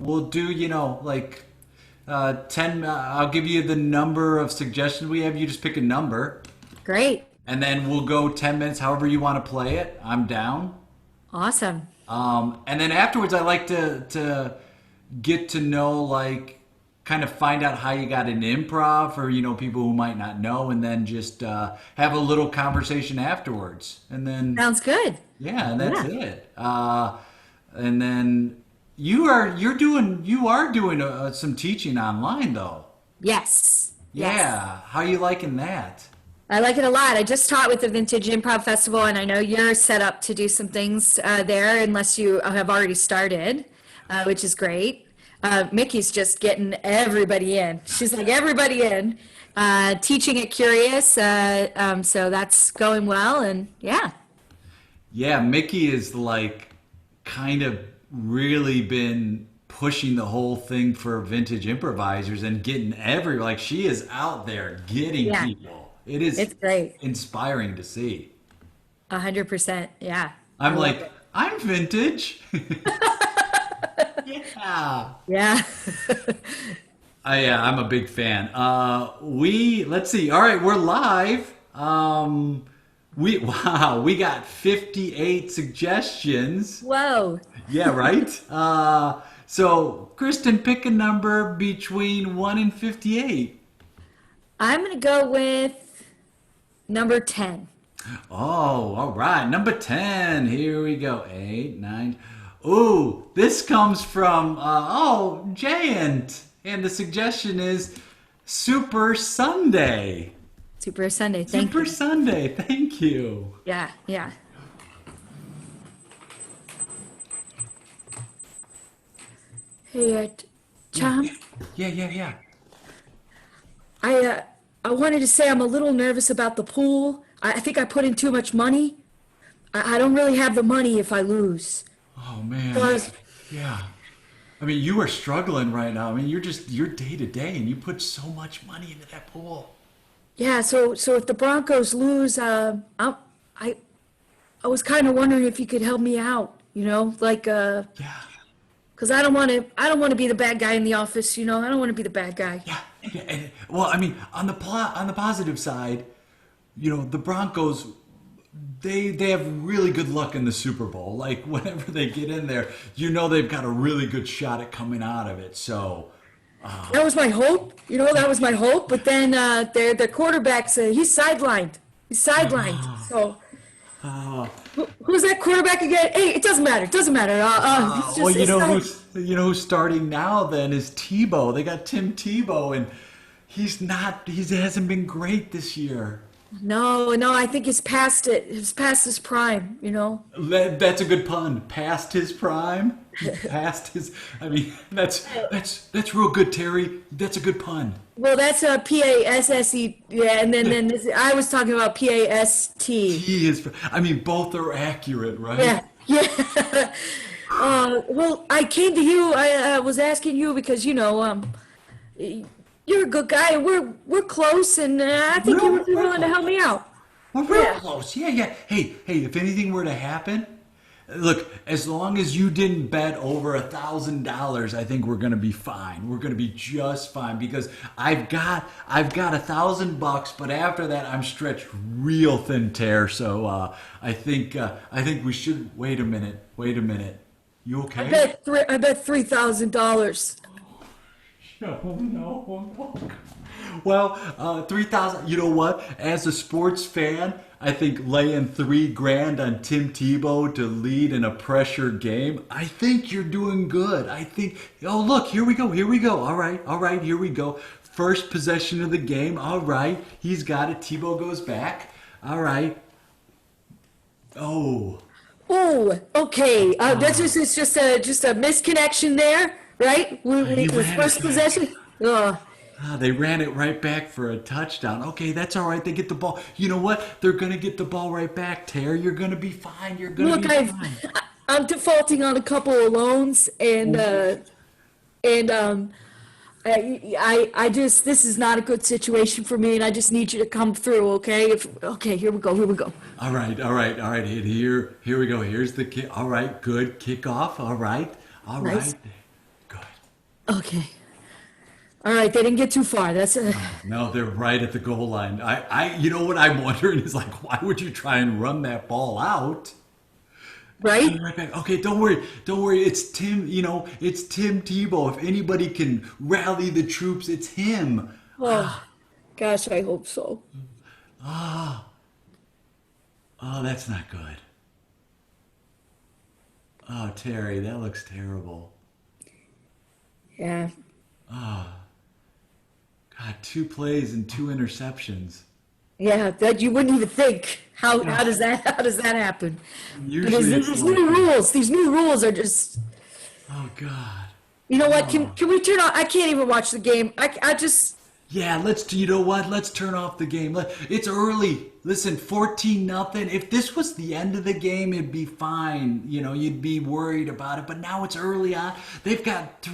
we'll do, like 10. I'll give you the number of suggestions we have. You just pick a number, Great. and then we'll go 10 minutes, however you want to play it. I'm down. Awesome. And then afterwards, I like to get to know, like, kind of find out how you got into improv for, people who might not know, and then just have a little conversation afterwards. And then, Sounds good. yeah, and that's Yeah. it. And then you are doing some teaching online, though. Yes. Yes. Yeah. How you liking that? I like it a lot. I just taught with the Vintage Improv Festival, and I know you're set up to do some things there, unless you have already started, which is great. Mickey's just getting everybody in. She's like, everybody in, teaching at Curious. So that's going well, and yeah. Yeah, Mickey is like kind of really been pushing the whole thing for vintage improvisers and getting like she is out there getting Yeah. people. It is It's great. inspiring to see. 100%. Yeah. I I'm love like, it. I'm vintage. Yeah. Yeah. Yeah, I'm a big fan. Let's see. All right, we're live. We got 58 suggestions. Whoa. Yeah, right. So Kristen, pick a number between 1 and 58. I'm going to go with number 10. Oh, all right. Number 10. Here we go. 8, 9. Ooh, this comes from Jayant, and the suggestion is Super Sunday. Super Sunday. Thank Super you. Sunday. Thank you. Yeah. Yeah. Hey, Yeah, Tom, yeah, yeah, yeah, yeah. I wanted to say I'm a little nervous about the pool. I think I put in too much money. I don't really have the money if I lose. Oh man. So I was, Yeah. I mean, you are struggling right now. I mean, you're day to day, and you put so much money into that pool. yeah, so if the Broncos lose, I was kind of wondering if you could help me out, like Yeah. because I don't want to be the bad guy in the office, I don't want to be the bad guy. Yeah. Well, I mean, on the positive side, the Broncos, they have really good luck in the Super Bowl. Like whenever they get in there, they've got a really good shot at coming out of it. So, That was my hope, that was my hope. But then their quarterback's he's sidelined. He's sidelined. So who's that quarterback again? Hey, it doesn't matter. It doesn't matter. It's well, just it's not. who's starting now then is Tebow. They got Tim Tebow, and he hasn't been great this year. No, no, I think he's past it. He's past his prime. That's a good pun. Past his prime. Past his. I mean, that's real good, Terry. That's a good pun. Well, that's a PASSE. Yeah, and then I was talking about PAST. He is. I mean, both are accurate, right? Yeah, yeah. Well, I came to you. I was asking you because you're a good guy. We're close, and I think you Real, would be real willing to help close. me out. We're real Yeah. close. Yeah, yeah. Hey. If anything were to happen, look. As long as you didn't bet over $1,000, I think we're gonna be fine. We're gonna be just fine because I've got $1,000, but after that I'm stretched real thin, tear. So I think we should wait a minute. Wait a minute. You okay? I bet $3,000. No, no. Well, 3,000. You know what? As a sports fan, I think laying 3 grand on Tim Tebow to lead in a pressure game. I think you're doing good. I think. Oh, look, here we go. Here we go. All right. Here we go. First possession of the game. All right, he's got it. Tebow goes back. All right. Oh. Oh, okay. That's just it's just a misconnection there, right? He It was ran first it back. possession. Oh, They ran it right back for a touchdown. Okay, that's all right. They get the ball. You know what? They're going to get the ball right back, Terry. You're going to be fine. You're going to look, be fine. I'm defaulting on a couple of loans, and I just this is not a good situation for me, and I just need you to come through, okay? Okay, here we go. Here we go. All right, all right, all right. And here we go. Here's the kick. All right, good kickoff. All right, all right. Nice. Good, Okay. All right, they didn't get too far. That's No, they're right at the goal line. You know what I'm wondering is like, why would you try and run that ball out? right. Right back. Okay, don't worry. It's Tim. It's Tim Tebow. If anybody can rally the troops, it's him. Oh, gosh, I hope so. Oh, that's not good. Oh, Terry, that looks terrible. Yeah. God, 2 plays and 2 interceptions. Yeah, that you wouldn't even think. How does that happen? Because Usually it's these like, new rules, these new rules are just. oh God. You know what? Can we turn on? I can't even watch the game. I just. Yeah, you know what? Let's turn off the game. It's early. Listen, 14-0. If this was the end of the game, it'd be fine. You'd be worried about it. But now it's early on. They've got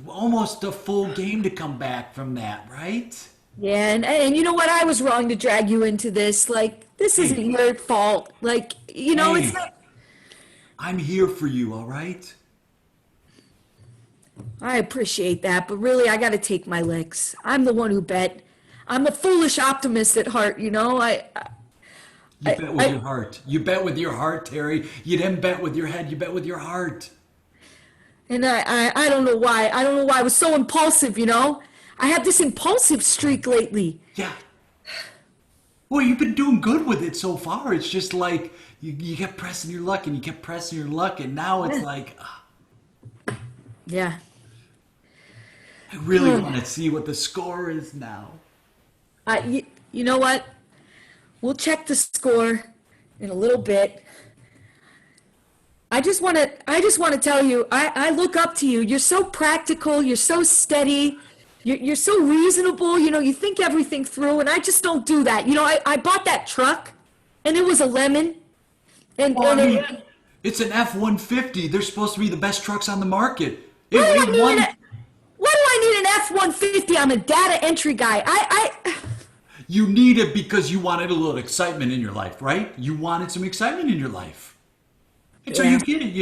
almost a full game to come back from that, right? Yeah, and you know what? I was wrong to drag you into this. Like, this isn't Hey, your fault. Like, it's hey, not. I'm here for you, all right? I appreciate that, but really, I got to take my licks. I'm the one who bet. I'm a foolish optimist at heart. You bet with your I heart. You bet with your heart, Terry. You didn't bet with your head. You bet with your heart. and I don't know why. I don't know why I was so impulsive. I have this impulsive streak lately. Yeah. Well, you've been doing good with it so far. It's just like you kept pressing your luck and you kept pressing your luck, and now it's Yeah. like Yeah. I really want to see what the score is now. You know what? We'll check the score in a little bit. I just want to tell you, I look up to you. You're so practical. You're so steady. You're so reasonable. You think everything through, and I just don't do that. I bought that truck, and it was a lemon, and, Well, I and mean, it, it's an F-150. They're supposed to be the best trucks on the market. why do I It need won. why do I need an F-150? I'm a data entry guy. You need it because you wanted a little excitement in your life, right? You wanted some excitement in your life. And so Yeah. you get it.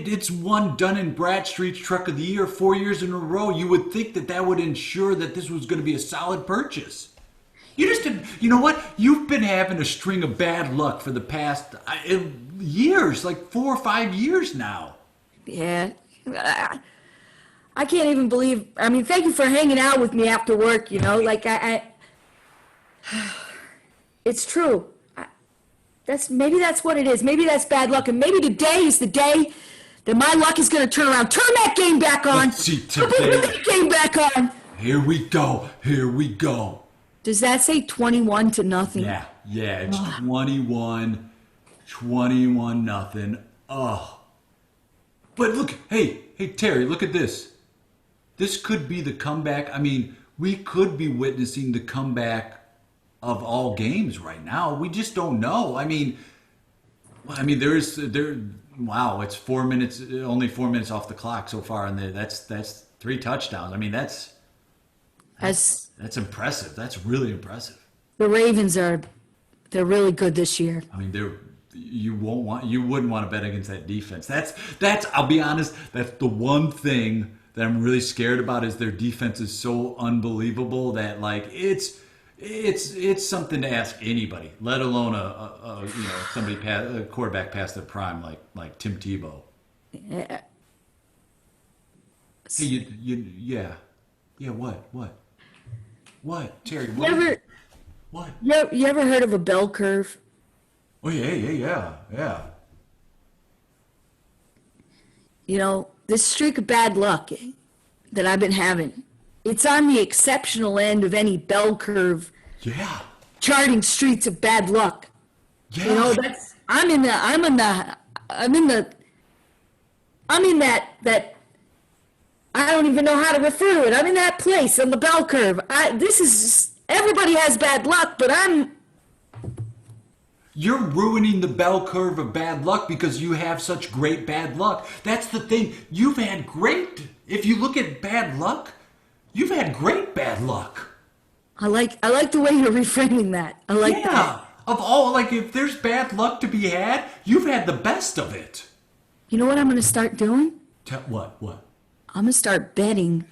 It's won Dun& Bradstreet's Truck of the Year 4 years in a row. You would think that would ensure that this was going to be a solid purchase. You just didn't. You know what? You've been having a string of bad luck for the past years, like 4 or 5 years now. Yeah. I can't even believe. I mean, thank you for hanging out with me after work. Like it's true. Maybe that's what it is. Maybe that's bad luck, and maybe today is the day that my luck is going to turn around. Turn that game back on. Let's see Put today. that game back on. Here we go. Here we go. Does that say 21-0? Yeah, it's 21 nothing. Oh. But look, hey, Terry, look at this. This could be the comeback. I mean, we could be witnessing the comeback of all games right now. We just don't know. Wow, it's 4 minutes, only 4 minutes off the clock so far, and that's 3 touchdowns. I mean, that's As impressive. That's really impressive. the Ravens they're really good this year. I mean, you wouldn't want to bet against that defense. That's. I'll be honest. That's the one thing that I'm really scared about is their defense is so unbelievable that like it's something to ask anybody, let alone a quarterback past their prime like Tim Tebow. Yeah. Hey, yeah. What, Terry? You ever What? you ever heard of a bell curve? Oh yeah. This streak of bad luck that I've been having, it's on the exceptional end of any bell curve Yeah. charting streets of bad luck. Yeah. I'm in that I don't even know how to refer to it. I'm in that place on the bell curve. Everybody has bad luck, but You're ruining the bell curve of bad luck because you have such great bad luck. That's the thing. You've had great. If you look at bad luck, you've had great bad luck. I like the way you're reframing that. I like that. Yeah. Of all, like, if there's bad luck to be had, you've had the best of it. You know what I'm going to start doing? What? I'm gonna start betting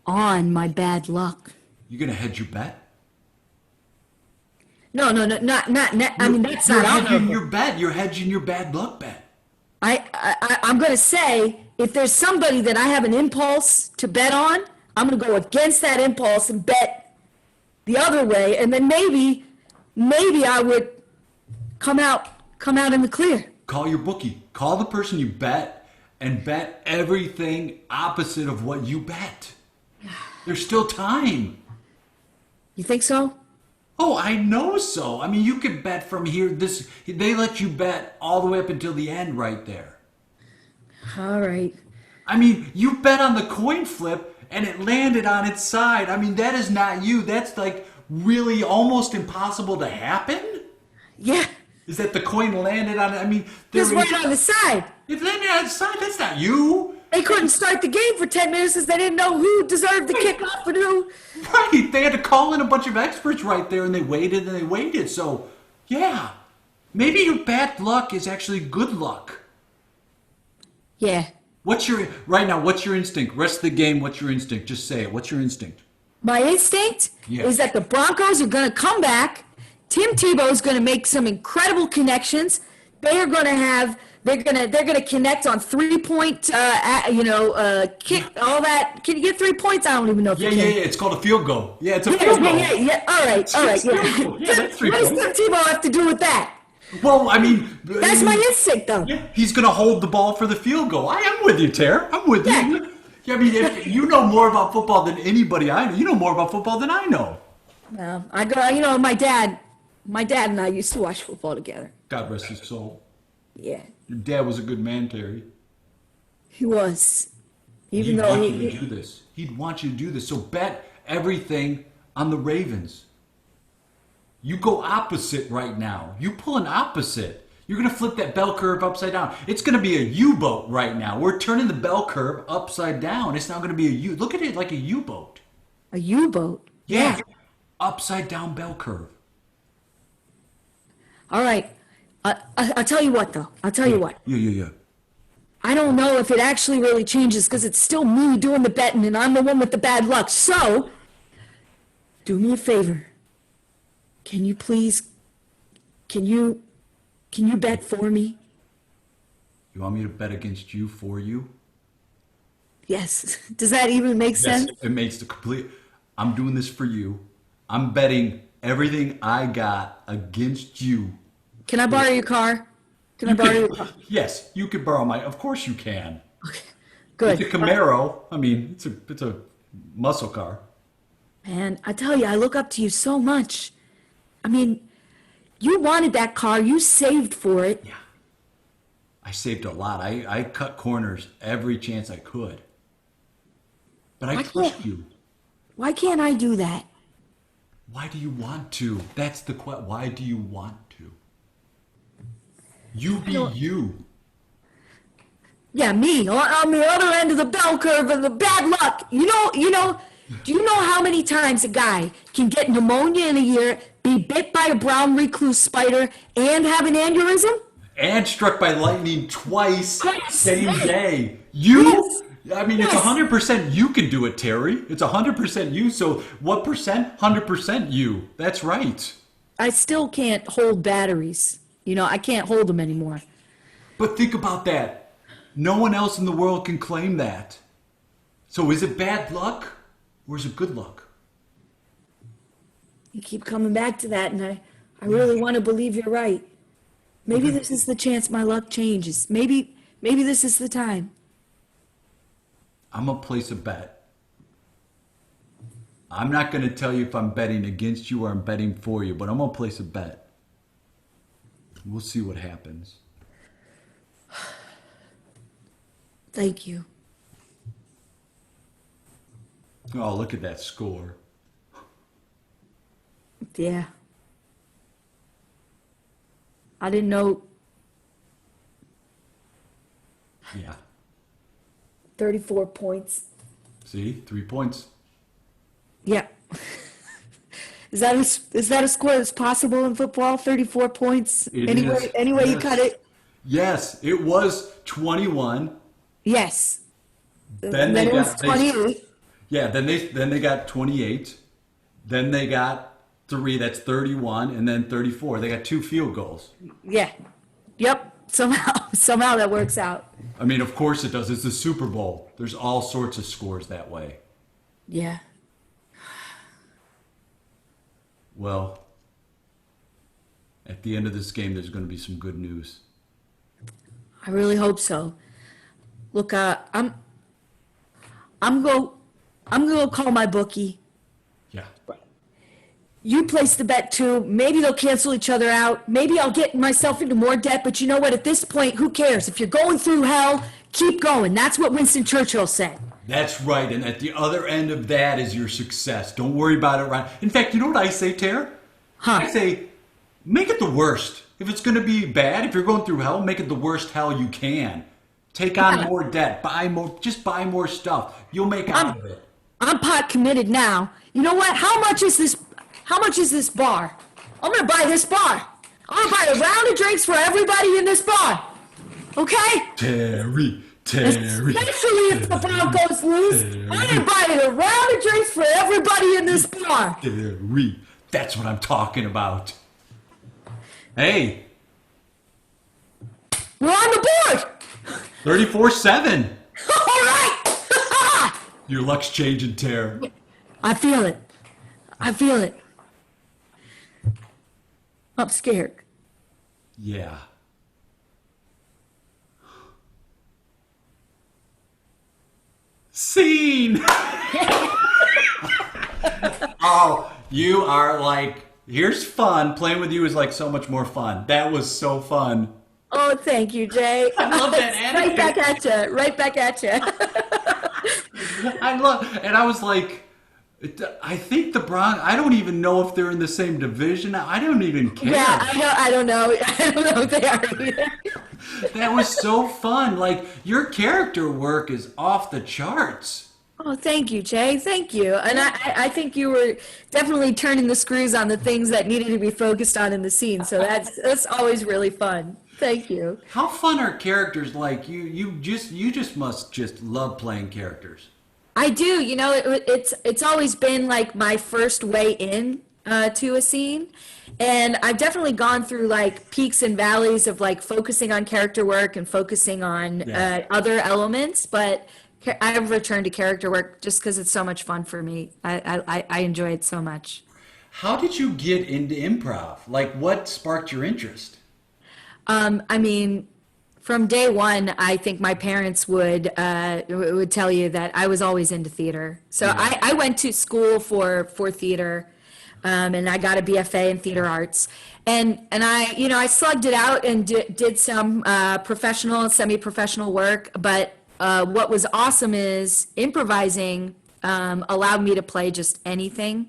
on my bad luck. You gonna hedge your bet? No, not. I mean, that's You're not hedging honorable. your bet. You're hedging your bad luck bet. I'm gonna say if there's somebody that I have an impulse to bet on, I'm gonna go against that impulse and bet the other way, and then maybe I would come out in the clear. Call your bookie. Call the person you bet and bet everything opposite of what you bet. There's still time. You think so? Oh, I know so. I mean, you can bet from here. They let you bet all the way up until the end right there. All right. I mean, you bet on the coin flip and it landed on its side. I mean, that is not you. That's like really almost impossible to happen. Yeah. Is that the coin landed on it? I mean, Just right on the side. It landed on its side. That's not you. They couldn't start the game for 10 minutes because they didn't know who deserved the kickoff and who. Right. They had to call in a bunch of experts right there and they waited and they waited. So, yeah. Maybe your bad luck is actually good luck. Yeah. What's your instinct? Rest of the game, what's your instinct? Just say it. What's your instinct? My instinct Yeah. is that the Broncos are going to come back. Tim Tebow is going to make some incredible connections. They're going to connect on 3-point, kick, all that. Can you get 3 points? I don't even know if Yeah. you can. It's called a field goal. Yeah, it's a field goal. Yeah. All right. Yeah. Yeah, that's 3 What does points. Tim Tebow have to do with that? Well, I mean... That's my instinct, though. Yeah, he's going to hold the ball for the field goal. I am with you, Tara. I'm with Yeah. you. Yeah, I mean, if you know more about football than anybody I know. You know more about football than I know. Well, my dad and I used to watch football together. God rest his soul. Yeah, Your dad was a good man, Terry. he was. Even He'd though want you to do this. He'd want you to do this. So bet everything on the Ravens. You go opposite right now. You pull an opposite. You're going to flip that bell curve upside down. It's going to be a U-boat right now. We're turning the bell curve upside down. It's now going to be a U. Look at it like a U-boat. a U-boat. Yeah. Upside down bell curve. All right. I'll tell you what, though. I'll tell you what. Yeah. I don't know if it actually really changes because it's still me doing the betting and I'm the one with the bad luck. So, do me a favor. Can you bet for me? You want me to bet against you for you? Yes. Does that even make sense? Yes, it makes the complete... I'm doing this for you. I'm betting everything I got against you. Can I borrow your car? Can I borrow your car? Yes, you can borrow my... Of course you can. Okay. Good. It's a Camaro. I mean, it's a muscle car. Man, I tell you, I look up to you so much. I mean, you wanted that car. You saved for it. Yeah. I saved a lot. I cut corners every chance I could. But I pushed you. Why can't I do that? Why do you want to? That's the question. Why do you want to? You be you. Yeah, me on the other end of the bell curve and the bad luck. Do you know how many times a guy can get pneumonia in a year, be bit by a brown recluse spider, and have an aneurysm? And struck by lightning twice, Yes. same day. You? Yes. I mean, Yes. it's 100% you can do it, Terry. It's 100% you. So what percent? 100% you. That's right. I still can't hold batteries. I can't hold them anymore. But think about that. No one else in the world can claim that. So is it bad luck or is it good luck? You keep coming back to that, and I really want to believe you're right. Maybe this is the chance my luck changes. Maybe this is the time. I'm going to place a bet. I'm not going to tell you if I'm betting against you or I'm betting for you, but I'm going to place a bet. We'll see what happens. Thank you. Oh, look at that score. Yeah. I didn't know Yeah. 34 points. See? 3 points. Yeah. Is that a score that's possible in football? 34 points? It Anyway, is. anyway you Yes. cut it? Yes, it was 21. Yes. Then Then they it was got 28. yeah. Then they got 28. Then they got 3. That's 31, and then 34. They got 2 field goals. Yeah. Yep. Somehow that works out. I mean, of course it does. It's the Super Bowl. There's all sorts of scores that way. Yeah. Well, at the end of this game, there's going to be some good news. I really hope so. Look, I'm go I'm gonna call my bookie. Yeah. You place the bet too. Maybe they'll cancel each other out. Maybe I'll get myself into more debt, but you know what? At this point, who cares? If you're going through hell, keep going. That's what Winston Churchill said. That's right. And at the other end of that is your success. Don't worry about it, right? In fact, you know what I say, Tara? Huh. I say, make it the worst. If it's going to be bad, if you're going through hell, make it the worst hell you can. Take on Yeah. more debt. Buy more. Just buy more stuff. You'll make out of it. I'm pot committed now. You know what? How much is this? How much is this bar? I'm gonna buy this bar. I'm gonna buy a round of drinks for everybody in this bar. Okay? Terry. Especially if the Broncos lose. I'm gonna buy a round of drinks for everybody in this bar. Terry. That's what I'm talking about. Hey, We're on the board. 34-7. All right. Your luck's changing, Tara. I feel it. I feel it. I'm scared. Yeah. Scene. Oh, you are like, here's fun. Playing with you is like so much more fun. That was so fun. Oh, thank you, Jay. I love that Right attitude. back at you. Right back at you. I love, and I was like, I think the Bron. I don't even know if they're in the same division. I don't even care. Yeah, I know. I don't know. I don't know if they are either. That was so fun. Like, your character work is off the charts. Oh, thank you, Jay. Thank you. And I think you were definitely turning the screws on the things that needed to be focused on in the scene. So that's always really fun. Thank you. How fun are characters like you? You just must just love playing characters. I do. You know, it's always been like my first way in to a scene, and I've definitely gone through like peaks and valleys of like focusing on character work and focusing on Yeah. other elements. But I've returned to character work just because it's so much fun for me. I enjoy it so much. How did you get into improv? Like, what sparked your interest? I mean, from day one, I think my parents would tell you that I was always into theater. So Yeah. I went to school for theater, and I got a BFA in theater arts. And I slugged it out and did some professional and semi-professional work. But what was awesome is improvising allowed me to play just anything.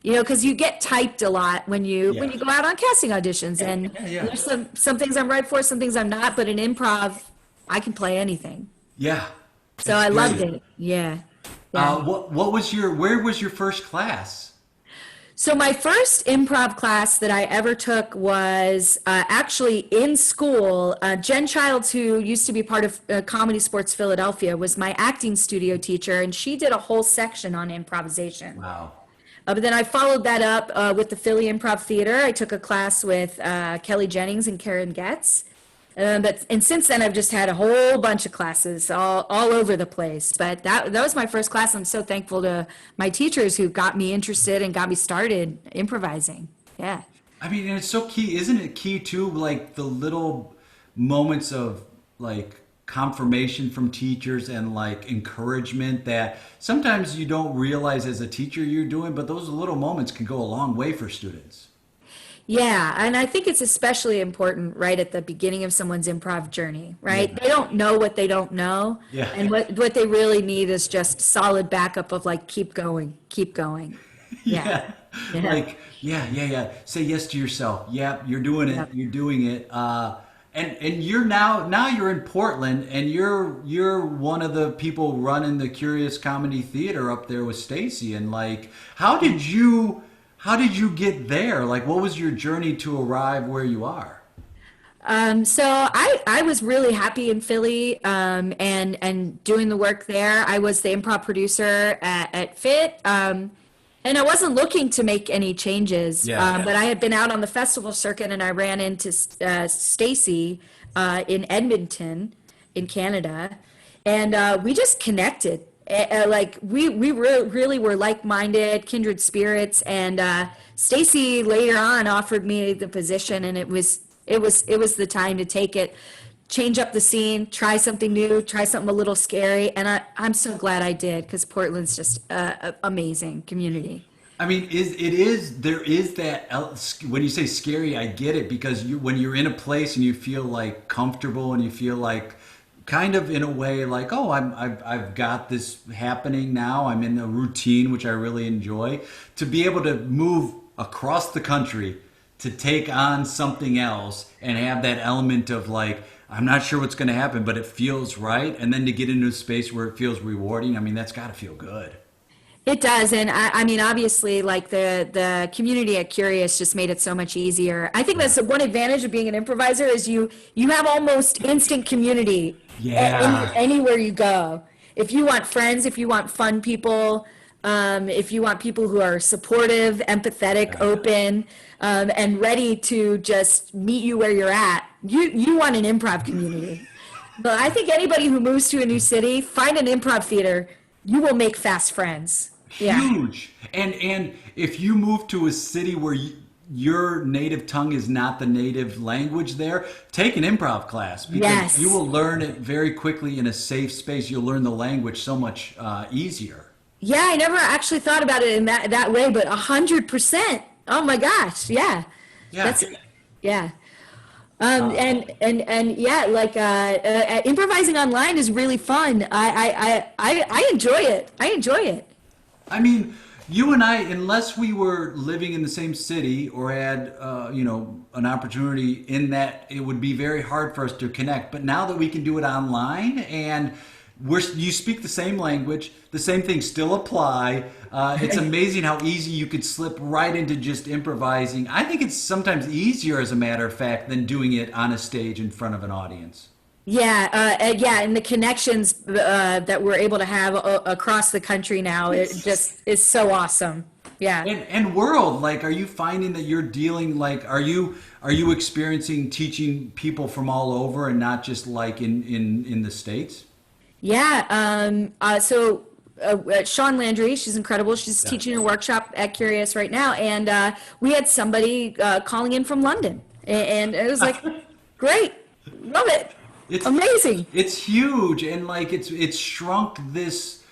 You know, because you get typed a lot when you Yeah. go out on casting auditions, and Yeah. there's some things I'm right for, some things I'm not. But in improv, I can play anything. Yeah. So That's I loved great. it. Yeah. Yeah. What was where was your first class? So my first improv class that I ever took was actually in school. Jen Childs, who used to be part of Comedy Sports Philadelphia, was my acting studio teacher, and she did a whole section on improvisation. Wow. But then I followed that up with the Philly Improv Theater. I took a class with Kelly Jennings and Karen Getz. And since then, I've just had a whole bunch of classes all over the place. But that was my first class. I'm so thankful to my teachers who got me interested and got me started improvising. Yeah. I mean, and it's so key, isn't it key too? Like the little moments of like confirmation from teachers and like encouragement that sometimes you don't realize as a teacher you're doing, but those little moments can go a long way for students. Yeah, and I think it's especially important right at the beginning of someone's improv journey, right? Yeah. They don't know what they don't know. Yeah. And what they really need is just solid backup of like, keep going, keep going. Yeah. Yeah. Like, yeah. Say yes to yourself. Yeah, you're doing it. Yep. You're doing it. And you're now you're in Portland, and you're one of the people running the Curious Comedy Theater up there with Stacy. And like, how did you get there? Like, what was your journey to arrive where you are? So I was really happy in Philly, and doing the work there. I was the improv producer at FIT, and I wasn't looking to make any changes. Yeah. But I had been out on the festival circuit, and I ran into Stacy in Edmonton, in Canada, and we just connected. Like we really were like-minded, kindred spirits, and Stacy later on offered me the position, and it was the time to take it, change up the scene, try something new, try something a little scary, and I'm so glad I did, because Portland's just a amazing community. I mean, there is that when you say scary, I get it, because when you're in a place and you feel like comfortable and you feel like kind of in a way like, oh, I've got this happening now. I'm in a routine, which I really enjoy. To be able to move across the country to take on something else and have that element of like, I'm not sure what's going to happen, but it feels right. And then to get into a space where it feels rewarding, I mean, that's got to feel good. It does, and I mean, obviously, like the community at Curious just made it so much easier. I think that's the one advantage of being an improviser is you have almost instant community Yeah. anywhere you go. If you want friends, if you want fun people, if you want people who are supportive, empathetic, open, and ready to just meet you where you're at, you want an improv community. But I think anybody who moves to a new city, find an improv theater. You will make fast friends. Yeah. Huge. And if you move to a city where your native tongue is not the native language there, take an improv class, because Yes. you will learn it very quickly in a safe space. You'll learn the language so much easier. Yeah, I never actually thought about it in that way, but 100%. Oh my gosh, yeah. Yeah. That's yeah. And yeah, like improvising online is really fun. I enjoy it. I enjoy it. I mean, you and I, unless we were living in the same city or had, an opportunity in that, it would be very hard for us to connect. But now that we can do it online and you speak the same language, the same things still apply. It's amazing how easy you could slip right into just improvising. I think it's sometimes easier, as a matter of fact, than doing it on a stage in front of an audience. Yeah, and the connections that we're able to have across the country now, it just is so awesome. Yeah. And world, like, are you finding that you're dealing, like, are you experiencing teaching people from all over and not just like in the States? Yeah. So Sean Landry, she's incredible. She's teaching a workshop at Curious right now, and we had somebody calling in from London, and it was like, great, love it, It's amazing. It's huge, and like it's shrunk this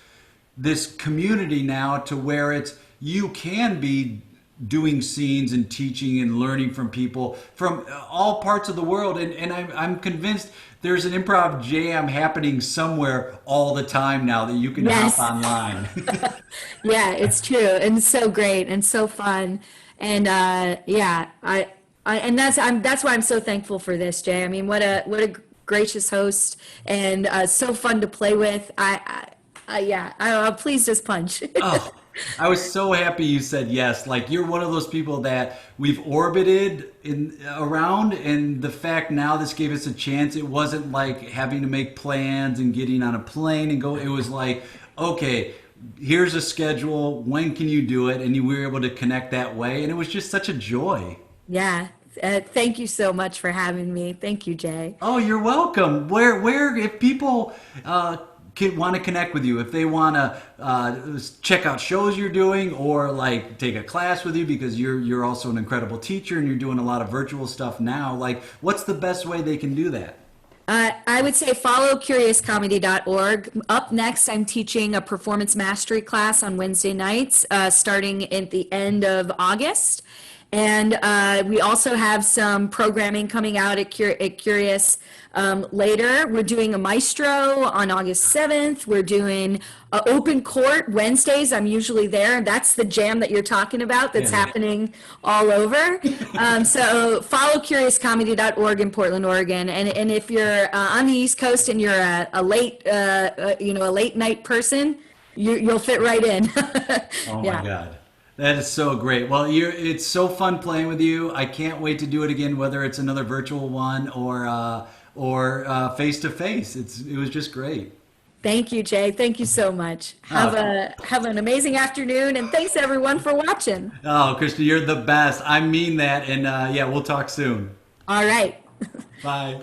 community now to where you can be doing scenes and teaching and learning from people from all parts of the world, and I'm convinced there's an improv jam happening somewhere all the time now that you can Yes. hop online. Yeah, it's true, and so great and so fun, and yeah, and that's why I'm so thankful for this, Jay. I mean, what a gracious host, and so fun to play with. Yeah, please just punch. Oh, I was so happy you said yes. Like, you're one of those people that we've orbited around, and the fact now this gave us a chance. It wasn't like having to make plans and getting on a plane and go. It was like, okay, here's a schedule. When can you do it? And we were able to connect that way, and it was just such a joy. Yeah, thank you so much for having me. Thank you, Jay. Oh, you're welcome. Where, if people want to connect with you, if they want to check out shows you're doing, or like take a class with you, because you're also an incredible teacher and you're doing a lot of virtual stuff now, like, what's the best way they can do that? I would say follow curiouscomedy.org. Up next, I'm teaching a performance mastery class on Wednesday nights, starting at the end of August. And we also have some programming coming out at Curious later. We're doing a maestro on August 7th. We're doing open court Wednesdays. I'm usually there. That's the jam that you're talking about that's happening all over. So follow curiouscomedy.org in Portland, Oregon. And if you're on the East Coast and you're a late night person, you'll fit right in. Oh Yeah. my God. That is so great. Well, it's so fun playing with you. I can't wait to do it again, whether it's another virtual one or face to face. It was just great. Thank you, Jay. Thank you so much. Uh, Have an amazing afternoon, and thanks everyone for watching. oh, Krista, you're the best. I mean that. And yeah, we'll talk soon. All right. Bye.